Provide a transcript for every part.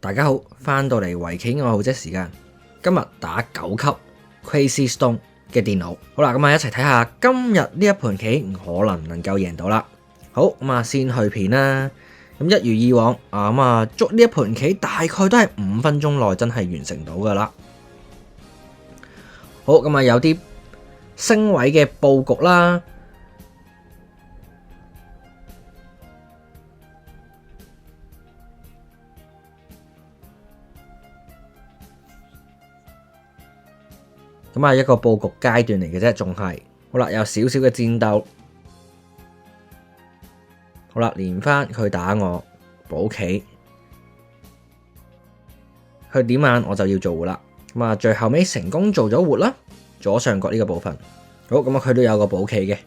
大家好，翻到嚟圍棋愛好者時間，今日打9級 Crazy Stone 嘅電腦。好啦，咁啊一齊睇下今日呢一盤棋我能唔能夠贏到啦。好，咁啊先去片啦。咁一如以往捉呢一盤棋大概都係5分鐘內真係完成到噶啦。好，咁啊有啲升位嘅佈局啦。咁啊，一個佈局階段嚟嘅啫，仲係好啦，有少少嘅戰鬥。好啦，連翻佢打我補棋，佢點眼我就要做活啦。咁啊，最後尾成功做咗活啦，左上角呢個部分。好，咁啊，佢都有個補棋嘅。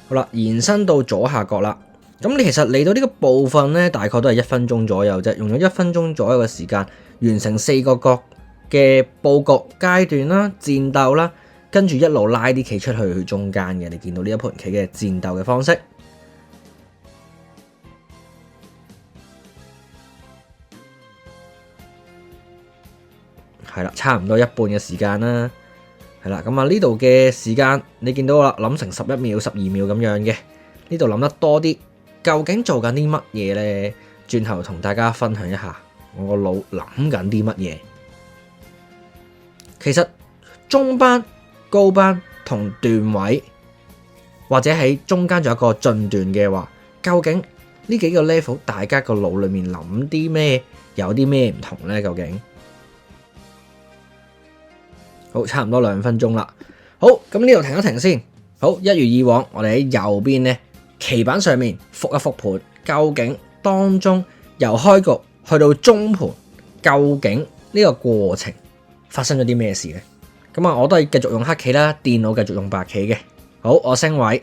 好啦，延伸到左下角啦。咁你其實嚟到呢個部分呢，大概都係1分鐘左右啫，用咗1分鐘左右嘅時間完成4個角嘅佈局階段啦、戰鬥啦，跟住一路拉啲棋出去中間嘅。你見到呢一盤棋嘅戰鬥嘅方式，係啦，差唔多一半嘅時間啦。係啦，咁啊呢度嘅時間你見到啦，諗成11秒、12秒咁樣嘅，呢度諗得多啲，究竟做緊啲乜嘢呢？轉頭同大家分享一下我個腦諗緊啲乜嘢。其實中班、高班同段位，或者喺中間仲有一個進段嘅話，究竟呢幾個 level 大家個腦裏面諗啲咩，有啲咩唔同呢？究竟好，差唔多2分鐘啦。好，咁呢度停一停先。好，一如以往，我哋喺右邊呢棋板上面復一復盤，究竟當中由開局去到中盤，究竟呢個過程發生咗啲咩事呢？咁啊，我都係繼續用黑棋啦，電腦繼續用白棋嘅。好，我升位，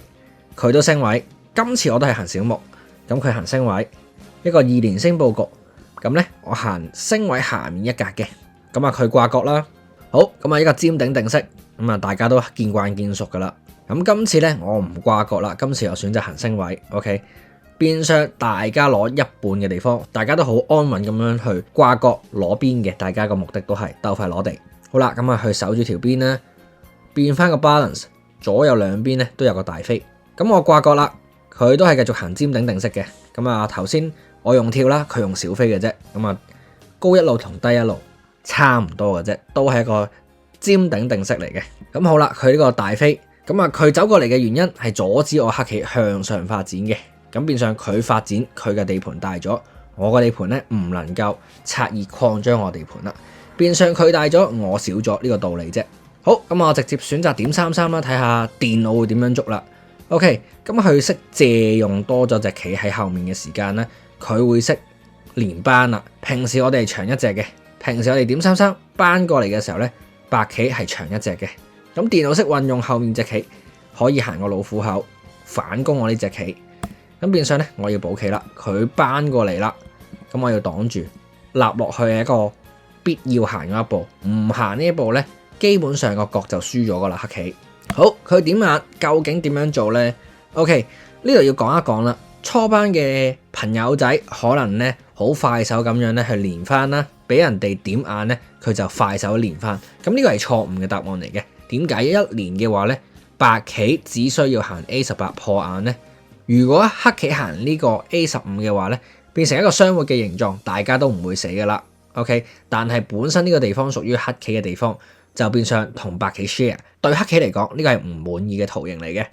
佢都升位。今次我都係行小目，咁佢行升位，一個2連升佈局。咁呢，我行升位下面一格嘅。咁啊，佢掛角啦。好，咁啊，一個尖頂定式。咁啊，大家都見慣見熟噶啦。咁今次呢，我唔掛角啦，今次我選擇行升位。OK， 變相大家攞一半嘅地方，大家都好安穩咁樣去掛角攞邊嘅。大家個目的都係鬥快攞地。好啦，咁啊去守住條邊啦，變翻個 balance， 左右兩邊咧都有個大飛。咁我掛角啦，佢都係繼續行尖頂定式嘅。咁啊頭先我用跳啦，佢用小飛嘅啫。咁啊高一路同低一路差唔多嘅啫，都係一個尖頂定式嚟嘅。咁好啦，佢呢個大飛，咁啊佢走過嚟嘅原因係阻止我黑棋向上發展嘅。咁變相佢發展，佢嘅地盤大咗，我個地盤咧唔能夠拆而擴張我地盤啦。變相佢大咗，我少咗，呢個道理啫。好，咁我直接選擇點33啦，睇下電腦會點樣捉啦。OK， 咁佢識借用多咗隻棋喺後面嘅時間咧，佢會識連班啦。平時我哋係長一隻嘅，平時我哋點33班過嚟嘅時候咧，白棋係長一隻嘅。咁電腦識運用後面隻棋，可以行個老虎口反攻我呢隻棋。咁變相咧，我要補棋啦，佢班過嚟啦，咁我要擋住，立落去係一個必要行嗰一步，唔行呢一步呢，基本上個角就輸咗噶啦，黑棋。好，佢點眼究竟點樣做呢？ OK， 呢度要講一講啦。初班嘅朋友仔可能呢好快手咁樣呢去連翻啦，俾人哋點眼呢，佢就快手連翻。咁呢個係錯誤嘅答案嚟嘅。點解一連嘅話呢，白棋只需要行 A18 破眼呢？如果黑棋行呢個 A15 嘅話呢，變成一個雙活嘅形狀，大家都唔會死噶啦。OK， 但係本身呢個地方屬於黑棋嘅地方，就變相同白棋 share。對黑棋嚟講，呢個係唔滿意嘅圖形嚟嘅。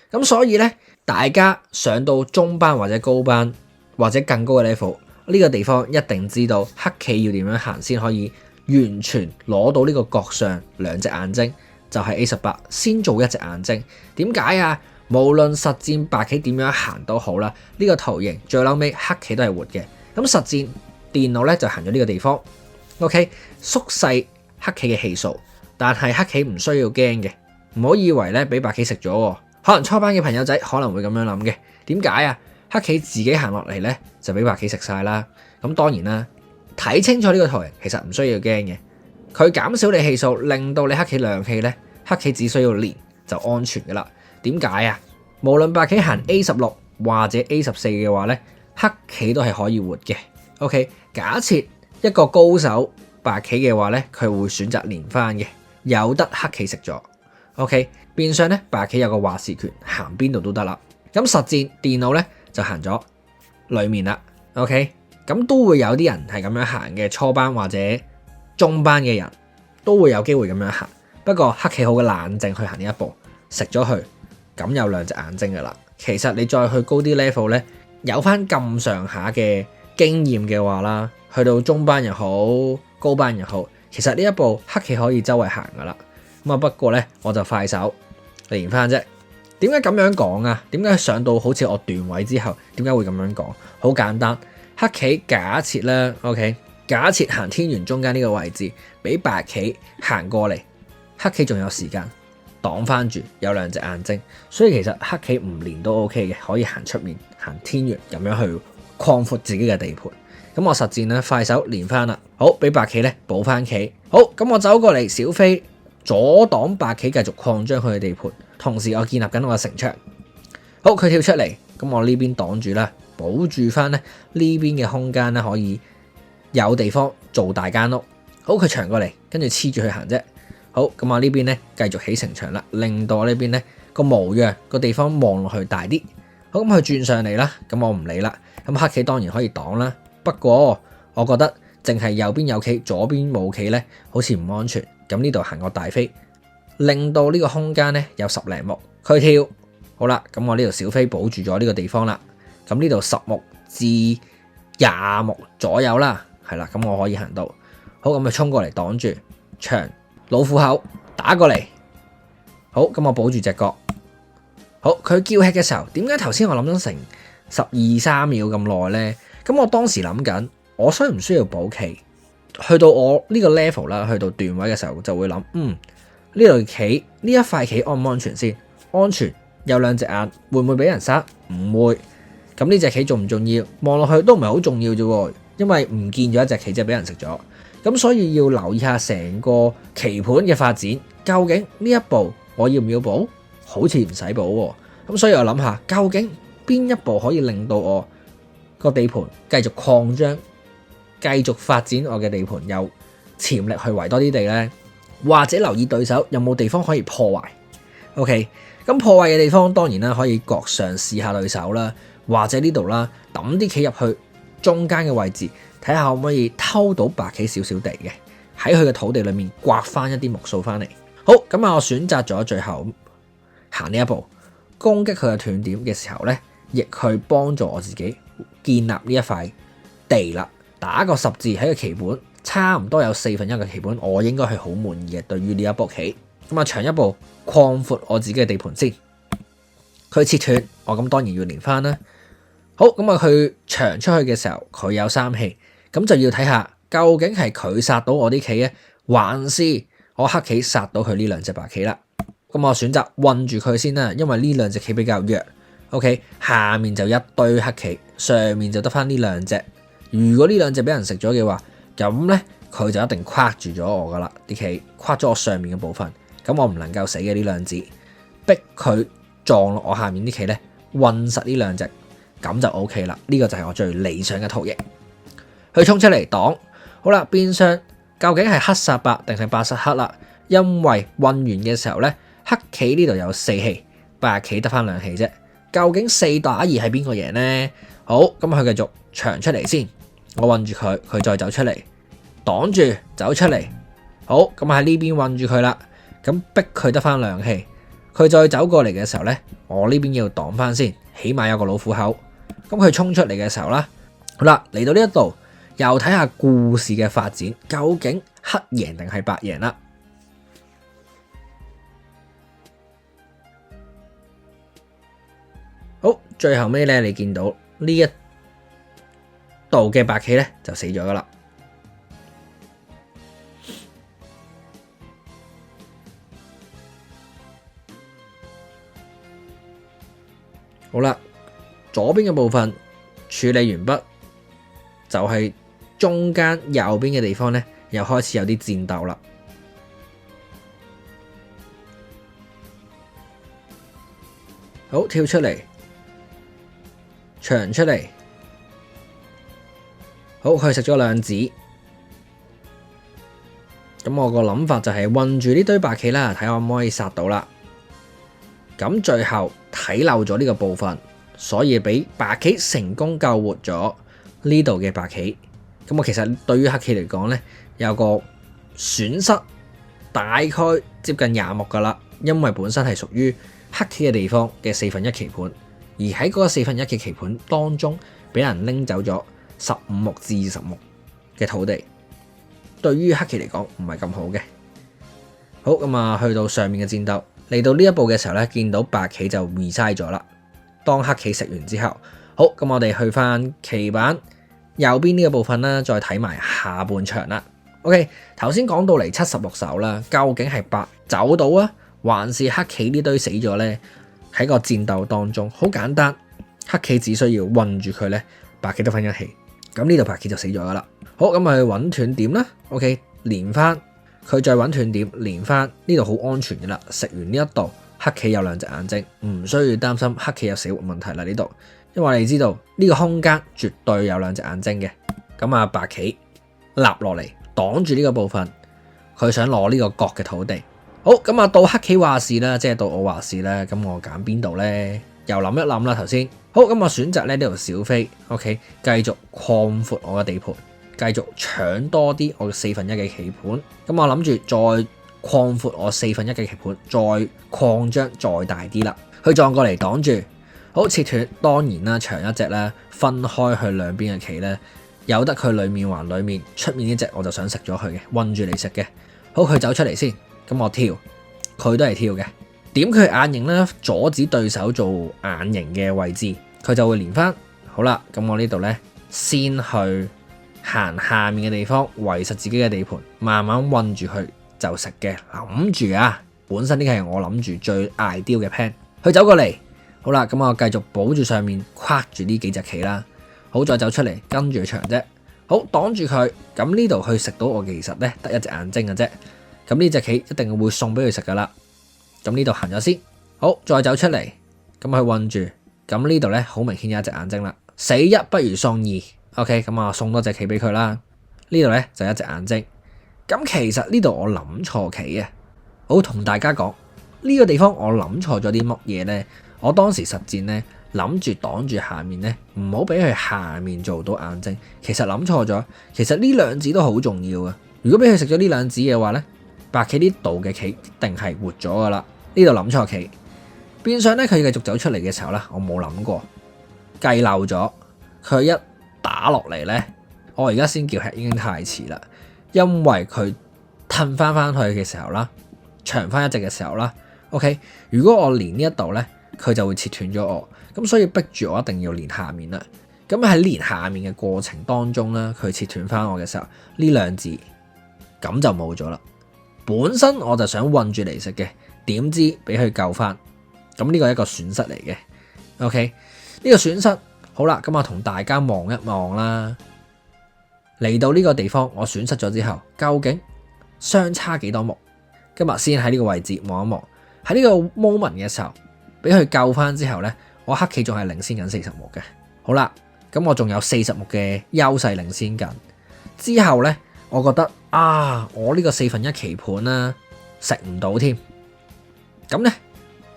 咁所以呢，大家上到中班或者高班或者更高嘅 level，呢個地方一定知道黑棋要點樣行先可以完全攞到呢個角上2隻眼睛，就係 A18 先做1隻眼睛。點解啊？無論實戰白棋點樣行都好啦，呢個圖形最後尾黑棋都係活嘅。咁實戰電腦咧就行咗呢個地方 ，OK， 縮細黑棋嘅氣數，但係黑棋唔需要驚嘅，唔好以為咧俾白棋食咗。可能初班嘅朋友仔可能會咁樣諗嘅，點解啊？黑棋自己行落嚟咧就俾白棋食晒啦。咁當然啦，睇清楚呢個圖形其實唔需要驚嘅，佢減少你氣數，令到你黑棋亮氣咧，黑棋只需要連就安全噶啦。點解啊？無論白棋行 A16 或者 A14嘅話咧，黑棋都係可以活嘅。OK， 假設一個高手白棋嘅話咧，佢會選擇連番嘅，有得黑棋食咗。OK， 變相咧白棋有個話事權，行邊度都得啦。咁實戰電腦咧就行咗裏面啦。OK， 咁都會有啲人係咁樣行嘅，初班或者中班嘅人都會有機會咁樣行。不過黑棋好嘅冷靜去行呢一步，食咗佢，咁有兩隻眼睛噶啦。其實你再去高啲 level 咧，有翻咁上下嘅經驗嘅話啦，去到中班又好，高班又好，其實呢一步黑棋可以周圍行噶啦。咁啊，不過咧我就快手連翻啫。點解咁樣講啊？點解上到好似我斷位之後，點解會咁樣講？好簡單，黑棋假設咧 ，OK， 假設行天元中間呢個位置，俾白棋行過嚟，黑棋仲有時間擋翻住，有兩隻眼睛，所以其實黑棋唔連都 OK 嘅，可以行出面行天元咁樣去擴闊自己嘅地盤。咁我實戰咧快手連翻啦，好俾白棋咧補翻棋。好，咁我走過嚟小飛阻擋白棋繼續擴張佢嘅地盤，同時我建立緊我嘅城牆。好，佢跳出嚟，咁我呢邊擋住啦，保住翻咧呢邊嘅空間咧，可以有地方做大間屋。好，佢長過嚟，跟住黐住佢行啫。好，咁我呢邊咧繼續起城牆啦，令到我呢邊咧個模樣個地方望落去大啲。好，咁佢轉上嚟啦，咁我唔理啦。咁黑棋當然可以擋啦，不過我覺得淨係右邊有棋，左邊冇棋咧，好似唔安全。咁呢度行個大飛，令到呢個空間咧有10零目。佢跳，好啦，咁我呢度小飛保住咗呢個地方啦。咁呢度10目至20目左右啦，係啦，咁我可以行到。好，咁佢衝過嚟擋住長老虎口打過嚟。好，咁我保住隻角。好，佢叫吃嘅時候，點解頭先我諗咗成12-13秒咁耐呢？咁我當時諗緊，我需唔需要補棋？去到我呢個 level 啦，去到段位嘅時候就會諗，呢類棋呢一塊棋安唔安全先？安全，有兩隻眼，會唔會俾人殺？唔會。咁呢隻棋重唔重要？望落去都唔係好重要啫，因為唔見咗一隻棋就俾人食咗。咁所以要留意下成個棋盤嘅發展，究竟呢一步我要唔要補？好似唔使補喎。咁所以我諗下，究竟邊一步可以令到我個地盤繼續擴張？繼續發展我嘅地盤，有潛力去圍多啲地呢？或者留意對手有冇地方可以破壞。OK， 咁破壞嘅地方當然啦，可以各嘗試下對手啦，或者呢度啦，抌啲棋入去中間嘅位置，睇下可唔可以偷到白棋少少地嘅，喺佢嘅土地裏面刮翻一啲目數翻嚟。好，咁啊，我選擇咗最後行呢一步，攻擊佢嘅斷點嘅時候呢，亦去幫助我自己建立呢一塊地啦。打個10字喺個棋盤，差唔多有1/4嘅棋盤，我應該係好滿意嘅。對於呢一步棋，咁啊長一步擴闊我自己嘅地盤先。佢切斷，我咁當然要連翻啦。好，咁啊佢長出去嘅時候，佢有3氣，咁就要睇下究竟係佢殺到我啲棋咧，還是我黑棋殺到佢呢兩隻白棋啦。咁我選擇困住佢先啦，因為呢兩隻棋比較弱。OK， 下面就一堆黑棋，上面就得翻呢兩隻。如果呢兩隻俾人食咗嘅話，咁呢，佢就一定框住咗我噶啦，啲棋框咗我上面嘅部分，咁我唔能夠死嘅呢兩隻，逼佢撞落我下面啲棋呢，困實呢兩隻，咁就 OK 啦。呢個就係我最理想嘅圖形。佢衝出嚟擋，好啦，變相究竟係黑殺白定係白殺黑啦？因為困完嘅時候呢，黑棋呢度有4氣，白棋得翻2氣啫。究竟4打2係邊個贏呢？好，咁佢繼續長出嚟先。我困住佢，佢再走出嚟，擋住走出嚟。好，咁喺呢邊困住佢啦，咁逼佢得翻2氣。佢再走過嚟嘅時候呢，我呢邊要擋翻先，起碼有個老虎口。咁佢衝出嚟嘅時候啦，好啦，嚟到呢一度又睇下故事嘅發展，究竟黑贏定係白贏啦？好，最後尾呢，你見到呢一度嘅白棋咧就死咗噶啦。好啦，左邊嘅部分處理完畢，就係中間右邊嘅地方咧，又開始有啲戰鬥啦。好，跳出嚟，長出嚟。好，佢食咗2子，咁我個諗法就係韞住呢堆白棋啦，睇下可唔可以殺到啦。咁最後睇漏咗呢個部分，所以俾白棋成功救活咗呢度嘅白棋。咁我其實對於黑棋嚟講呢，有個損失大概接近20目噶啦，因為本身係屬於黑棋嘅地方嘅1/4棋盤，而喺嗰個1/4嘅棋盤當中，俾人拎走咗15目至20目嘅土地，對於黑棋嚟講唔係咁好嘅。好，咁啊，去到上面嘅戰鬥，嚟到呢一步嘅時候咧，見到白棋就 resign 咗啦。當黑棋食完之後，好，咁我哋去翻棋板右邊呢個部分啦，再睇埋下半場啦。OK， 頭先講到嚟76手啦，究竟係白走到啊，還是黑棋呢堆死咗呢？喺個戰鬥當中，好簡單，黑棋只需要韞住佢呢，白棋得分1氣，咁呢度白棋就死咗噶啦。好，咁咪去穩斷點啦。OK， 連翻佢再穩斷點，連翻呢度好安全嘅啦。食完呢一度，黑棋有2隻眼睛，唔需要擔心黑棋有死活問題啦。呢度，因為你知道呢個空間絕對有2隻眼睛嘅。咁啊，白棋立落嚟擋住呢個部分，佢想攞呢個角嘅土地。好，咁啊，到黑棋話事啦，即係到我話事啦。咁我揀邊度呢？又諗一諗啦。頭先好，咁我選擇呢條小飛。OK， 繼續擴闊我嘅地盤，繼續搶多啲我嘅1/4嘅棋盤。咁我諗住再擴闊我1/4嘅棋盤，再擴張再大啲啦，去撞過嚟擋住。好，切斷，當然啦，長一隻啦，分開去兩邊嘅棋咧，由得佢裏面還裏面，出面呢隻我就想食咗佢嘅，韞住嚟食嘅。好，佢走出嚟先，咁我跳，佢都係跳嘅，點佢眼形啦，阻止對手做眼形嘅位置，佢就會連翻。好啦，咁我呢度呢，先去行下面嘅地方，維實自己嘅地盤，慢慢韞住佢就食嘅。諗住啊，本身呢個係我諗住最 ideal 嘅 plan。佢走過嚟，好啦，咁我繼續保住上面，框住呢幾隻棋啦。好，再走出嚟，跟住長啫。好，擋住佢，咁呢度去食到我其實呢得1隻眼睛嘅啫。咁呢隻棋一定會送俾佢食噶啦。咁呢度行咗先，好，再走出嚟，咁佢韞住，咁呢度呢，好明顯有1隻眼睛啦。死1不如送2。OK， 咁啊送多隻棋俾佢啦。呢度呢，就1隻眼睛。咁其實呢度我諗錯棋啊。好，同大家講呢個地方我諗錯咗啲乜嘢呢？我當時實戰呢，諗住擋住下面呢，唔好俾佢下面做到眼睛。其實諗錯咗，其實呢兩子都好重要啊。如果俾佢食咗呢兩子嘅話呢，白棋呢度嘅棋一定係活咗噶啦。呢度諗錯棋，變相呢，佢繼續走出嚟嘅時候呢，我冇諗過計漏咗，佢一打落嚟呢，我而家先叫吃已經太遲啦。因為佢褪翻去嘅時候啦，長翻1隻嘅時候啦。OK， 如果我連呢一度呢，佢就會切斷咗我，咁所以逼住我一定要連下面啦。咁喺連下面嘅過程當中啦，佢切斷翻我嘅時候，呢兩字咁就冇咗啦。本身我就想韞住嚟食嘅，點知俾佢救翻，咁呢個係一個損失嚟嘅。OK， 呢個損失好啦，咁我同大家望一望啦。嚟到呢個地方，我損失咗之後，究竟相差幾多目？今日先喺呢個位置望一望，喺呢個 moment 嘅時候，俾佢救翻之後呢，我黑棋仲係領先緊40目嘅。好啦，咁我仲有40目嘅優勢領先緊。之後呢，我覺得啊，我呢個1/4棋盤啦，食唔到添。咁呢，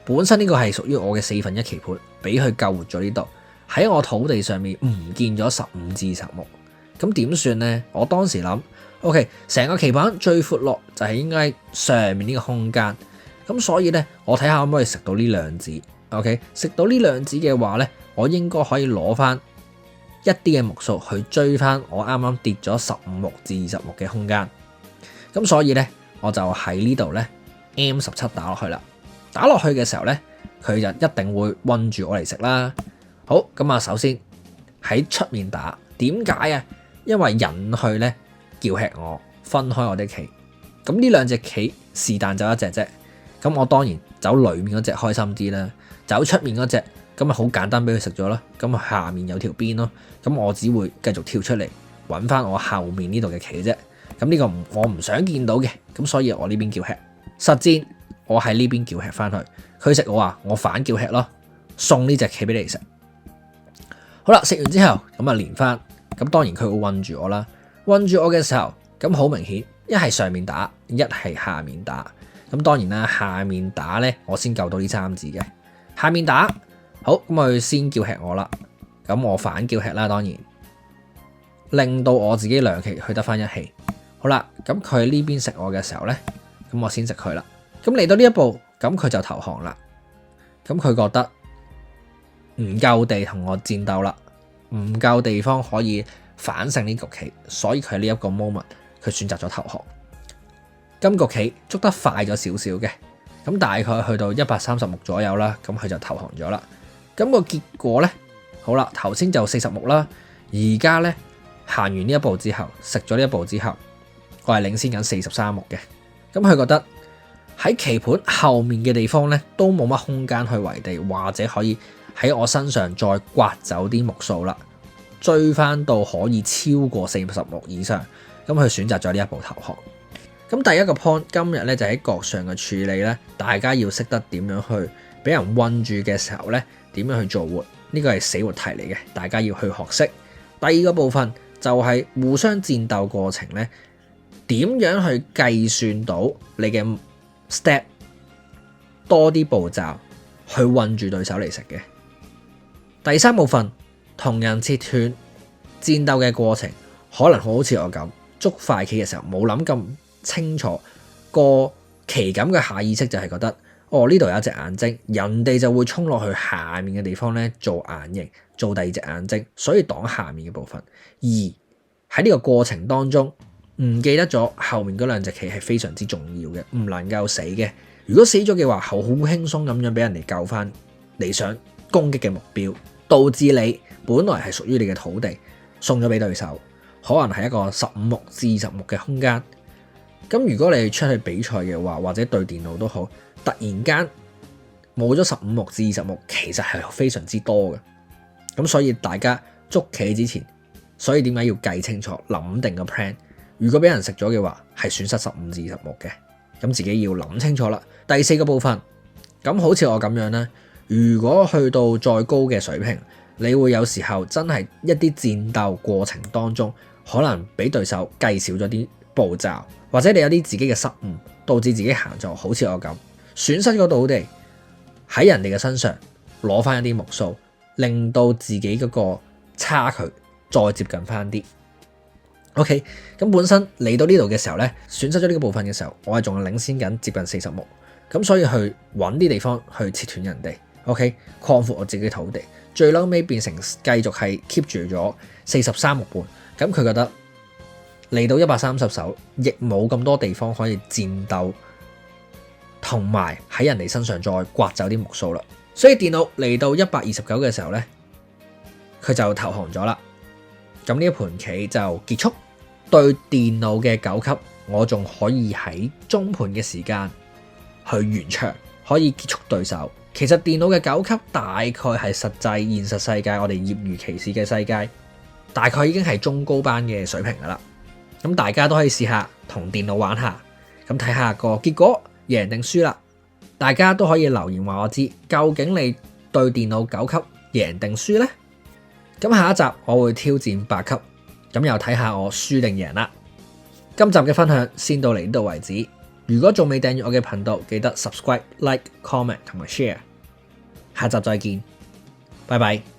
本身呢個係屬於我嘅1/4棋盤，俾佢救活咗呢度，喺我土地上面唔見咗15至20目。咁點算呢？我當時諗 ，OK， 成個棋盤最闊落就係應該上面呢個空間。咁所以呢，我睇下可唔可以食到呢兩子。OK， 食到呢兩子嘅話呢，我應該可以攞翻一啲嘅目數去追翻我啱啱跌咗15目至20目嘅空間。咁所以呢，我就喺呢度呢 M17 打落去啦。打落去嘅時候呢，佢就一定會韞住我嚟食啦。好，咁啊，首先喺出面打，點解啊？因為引去呢，叫吃我，分開我啲棋。咁呢兩隻棋是但走一隻啫。咁我當然走裏面嗰隻開心啲啦，走出面嗰隻咁咪好簡單俾佢食咗啦。咁下面有條邊咯，咁我只會繼續跳出嚟揾翻我後面呢度嘅棋啫。咁呢個我唔想見到嘅，咁所以我呢邊叫吃。實戰我喺呢邊叫吃翻去，佢食我啊，我反叫吃咯，送呢隻棋俾你食。好啦，食完之後咁啊連翻，咁當然佢會韞住我啦。韞住我嘅時候，咁好明顯一係上面打，一係下面打。咁當然啦，下面打呢，我先救到呢3字嘅。下面打好，咁佢先叫吃我啦，咁我反叫吃啦，當然令到我自己2期去得翻1氣。好啦，咁佢呢邊食我嘅時候呢，咁我先食佢啦。咁嚟到呢一步，咁佢就投降啦。咁佢覺得唔夠地同我戰鬥啦，唔夠地方可以反勝呢局棋，所以佢呢一個 moment 佢選擇咗投降。今局棋捉得快咗少少嘅，咁大概去到130目左右啦，咁佢就投降咗啦。咁個結果呢，好啦，頭先就40目啦，而家呢，行完呢一步之後，食咗呢一步之後，我係領先緊43目嘅。咁佢覺得喺棋盤後面嘅地方呢，都冇乜空間去圍地，或者可以喺我身上再刮走啲目數啦，追翻到可以超過40目以上。咁佢選擇咗呢一步投降。咁第一個 point 今日咧就喺角上嘅處理咧，大家要識得點樣去俾人困住嘅時候咧，點樣去做活，呢個係死活題嚟嘅，大家要去學識。第二個部分就係互相戰鬥過程咧，點樣去計算到你嘅 step 多啲步驟去困住對手嚟食嘅。第三部分同人切斷戰鬥嘅過程，可能好似我咁捉快棋嘅時候冇諗咁清楚，個棋感嘅下意識就係覺得哦，呢度有一隻眼睛，人哋就會衝落去下面嘅地方咧做眼形，做第二隻眼睛，所以擋下面嘅部分。而喺呢個過程當中唔記得咗後面嗰2隻棋係非常之重要嘅，唔能夠死嘅。如果死咗嘅話，好輕鬆咁樣俾人哋救翻你想攻擊嘅目標，導致你本來係屬於你嘅土地送咗俾對手，可能係一個15目至20目嘅空間。咁如果你出去比賽嘅話，或者對電腦都好，突然間冇咗15目至20目，其實係非常之多嘅。咁所以大家捉棋之前，所以點解要計清楚，諗定個 plan。如果俾人食咗嘅話，係損失15至20目嘅，咁自己要諗清楚啦。第4個部分，咁好似我咁樣咧，如果去到再高嘅水平，你會有時候真係一啲戰鬥過程當中，可能俾對手計少咗啲步驟，或者你有啲自己嘅失誤，導致自己行錯，好似我咁損失咗土地，喺人哋嘅身上攞翻一啲目數，令到自己嗰個差距再接近翻啲。OK， 咁本身嚟到呢度嘅時候呢，損失咗呢個部分嘅時候，我係仲係領先緊接近40目，咁所以去揾啲地方去切斷人哋。OK， 擴闊我自己土地，最嬲尾變成繼續係 keep 住咗43目半。咁佢覺得嚟到130手，亦冇咁多地方可以戰鬥，同埋喺人哋身上再刮走啲目數啦。所以電腦嚟到129嘅時候呢，佢就投降咗啦。咁呢一盤棋就結束。對電腦嘅9級，我仲可以喺中盤嘅時間去完場，可以結束對手。其實電腦嘅9級大概係實際現實世界，我哋業餘棋士嘅世界，大概已經係中高班嘅水平噶啦。咁大家都可以試下同電腦玩下，咁睇下個結果贏定輸啦。大家都可以留言話我知，究竟你對電腦9級贏定輸呢？咁下一集我會挑戰8級。咁又睇下我輸定贏啦。今集嘅分享先到嚟呢度為止。如果仲未訂閱我嘅頻道，記得 subscribe、like、comment 同埋 share。下集再見，拜拜。